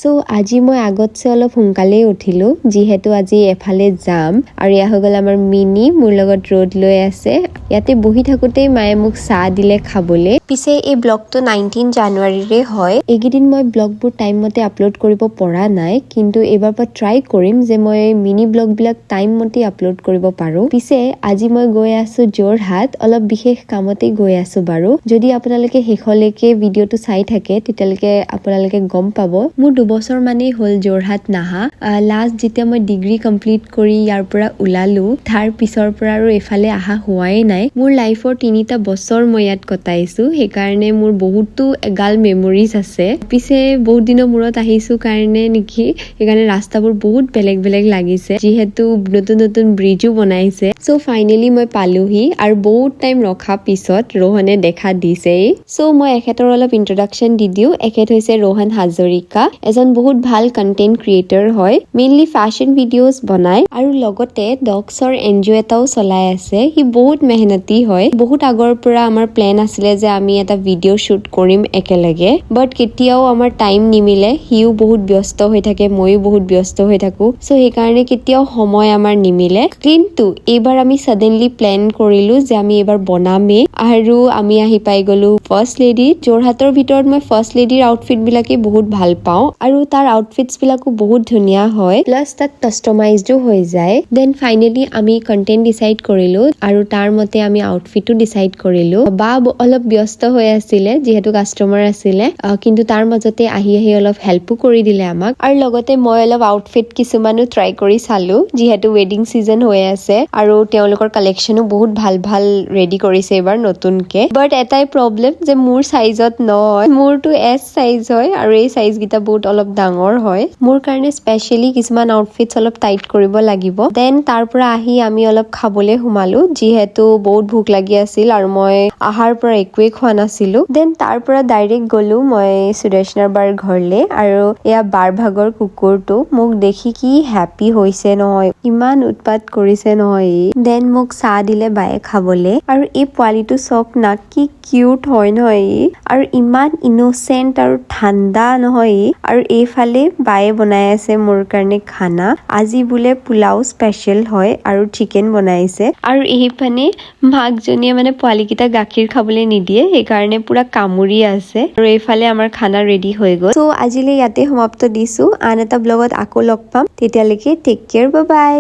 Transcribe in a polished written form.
so আজি মই আগতছে অলপ সোনকালেই উঠিলো যিহেতু আজি এফালে যাম আৰু ইয়া হৈ গ'ল আমাৰ মিনি মোৰ লগত ৰোড লৈ আছে ইয়াতে বহি থাকোতেই মায়ে মোক চাহ দিলে খাবলে পিছে এই ব্লগটো 19 জানুৱাৰীৰে হয় এইকেইদিন মই ব্লগবোৰ টাইম মতে আপলোড কৰিব পৰা নাই কিন্তু এবাৰ পৰা ট্ৰাই কৰিম যে মই মিনি ব্লগবিলাক টাইম মতে আপলোড কৰিব পাৰো পিছে আজি মই গৈ আছো যোৰহাট অলপ বিশেষ কামতে গৈ আছো বাৰু যদি আপোনালোকে শেষলৈকে ভিডিঅটো চাই থাকে তেতিয়ালৈকে আপোনালোকে গম পাব মোৰ 2 বছৰ মানেই হ'ল যোৰহাট নাহা লাষ্ট যেতিয়া মই ডিগ্ৰী কমপ্লিট কৰি ইয়াৰ পৰা ওলালো তাৰ পিছৰ পৰা আৰু এফালে আহা হোৱাই নাই মোৰ লাইফৰ 3টা বছৰ মই ইয়াত কটাইছো সেইকাৰণে মোৰ বহুতো এগাল মেমৰিজ আছে পিছে বহুত দিনৰ মূৰত আহিছো কাৰণে নেকি সেইকাৰণে ৰাস্তাবোৰ বহুত বেলেগ বেলেগ লাগিছে যিহেতু নতুন নতুন ব্ৰিজো বনাইছে সো ফাইনেলি মই পালোহি আৰু বহুত টাইম ৰখা পিছত ৰোহনে দেখা দিছেই সো মই এখেতৰ অলপ ইন্ট্ৰডাকচন দি দিও এখেত হৈছে ৰোহন হাজৰিকা এজন বহুত ভাল কন্টেন্ট ক্ৰিয়েটৰ হয় মেইনলি ফ্যাশন ভিডিঅ'জ বনায় আৰু লগতে ডগছৰ এনজিঅ' এটাও চলাই আছে হি বহুত মেহনতি হয় বহুত আগৰ পৰা আমাৰ প্ল্যান আছিলে যে আমি এটা ভিডিঅ' শ্বুট কৰিম একেলগে বাট কেতিয়াও আমাৰ টাইম নিমিলে হিও বহুত ব্যস্ত হৈ থাকে ময়ো বহুত ব্যস্ত হৈ থাকো সো সেইকাৰণে কেতিয়াও সময় আমাৰ নিমিলে কিন্তু এইবাৰ আমি সাডেনলি প্ল্যান কৰিলো যে আমি এবাৰ বনামে আৰু আমি আহি পাই গলো ফাৰ্ষ্ট লেডি যোৰহাটৰ ভিতৰত মই ফাৰ্ষ্ট লেডিৰ আউটফিট বিলাকে বহুত ভাল পাওঁ আৰু তাৰ আউটফিটছ বিলাকো বহুত ধুনীয়া হয় প্লাস তাত কাস্টমাইজডো হৈ যায় দেন ফাইনেলি আমি কন্টেন্ট ডিসাইড কৰিলো আৰু তাৰ মতে আমি আউটফিটও ডিসাইড কৰিলো বা অলপ ব্যস্ত হৈ আছিলে যেহেতু কাস্টমাৰ আছিলে কিন্তু তাৰ মাজতে আহি অলপ হেল্পও কৰি দিলে আমাক আৰু লগতে মই অলপ আউটফিট কিছুমানো ট্ৰাই কৰি চালো যেহেতু ৱেডিং সিজন হৈ আছে আৰু তেওঁলোকৰ কালেকশনো বহুত ভাল ভাল ৰেডি কৰিছে এবাৰ নতুনকে বাট এটাই প্ৰবলেম যে মোৰ সাইজত নহয় মোৰটো এস সাইজ হয় আৰু এই সাইজ গিটা বহুত অলপ ডাঙৰ হয় মোৰ কাৰণে স্পেশালি কিছুমান আউটফিটছ অলপ টাইট কৰিব লাগিব দেন তাৰ পৰা আহি আমি অলপ খাবলে সোমালো যেহেতু বহুত ভোক লাগি আছিল আৰু মই আহাৰ পৰা একোৱে খোৱা নাছিলো দেন তাৰ পৰা ডাইৰেক্ট গলো মই সুদৰ্শনাৰ বাৰ ঘৰলে আৰু এয়া বাৰ ভাগৰ কুকুৰটো মোক দেখি কি হ্যাপি হৈছে নহয় ইমান উৎপাত কৰিছে নহয় দেন মোক চাহ দিলে বায়ে খাবলে আৰু এই পোৱালিটো চক না কি কিউট হয় নহয় আৰু ইমান ইনোসেন্ট আৰু ঠাণ্ডা নহয় আৰু এইফালে বায়ে বনাই আছে মোৰ কাৰণে খানা আজি বোলে পোলাও স্পেশাল হয় আৰু চিকেন বনাইছে আৰু এইফালে মাকজনীয়ে মানে পোৱালিকেইটা গাখীৰ খাবলৈ নিদিয়ে সেইকাৰণে পুৰা কামুৰি আছে আৰু এইফালে আমাৰ খানা ৰেডি হৈ গ'ল সো আজিলৈ ইয়াতে সমাপ্ত দিছো আন এটা ব্লগত আকৌ লগ পাম তেতিয়ালৈকে টেক কেয়াৰ বাই বাই